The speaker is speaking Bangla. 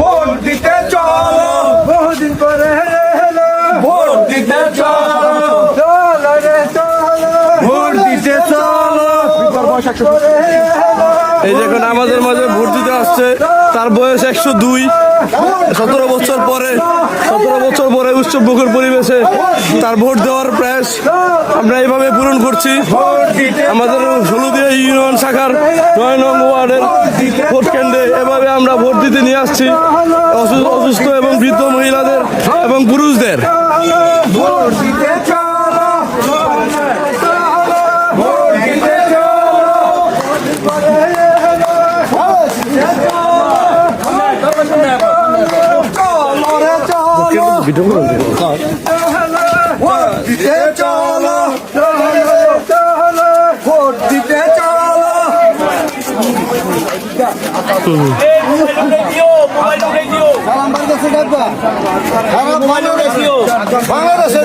ভোট দিতে চলো, বহুদিন পরে এলো, ভোট দিতে চলো, চলো রে চলো, ভোট দিতে চলো। এই যে এখন আমাদের মাঝে ভোট দিতে আসছে, তার বয়স 102। 17 বছর পরে উৎসব মুখর পরিবেশে তার ভোট দেওয়ার প্রয়াস আমরা এইভাবে পূরণ করছি। আমাদের হলুদিয়া ইউনিয়ন শাখার 9 নং ওয়ার্ডের ভোট কেন্দ্রে এভাবে আমরা ভোট দিতে নিয়ে আসছি অসুস্থ এবং বৃদ্ধ মহিলাদের এবং পুরুষদের। ভোট দিতে চলো, ভোট দিতে ভিডিও করে ভোট দিতে চলো, ভোট দিতে চলো। বাংলাদেশে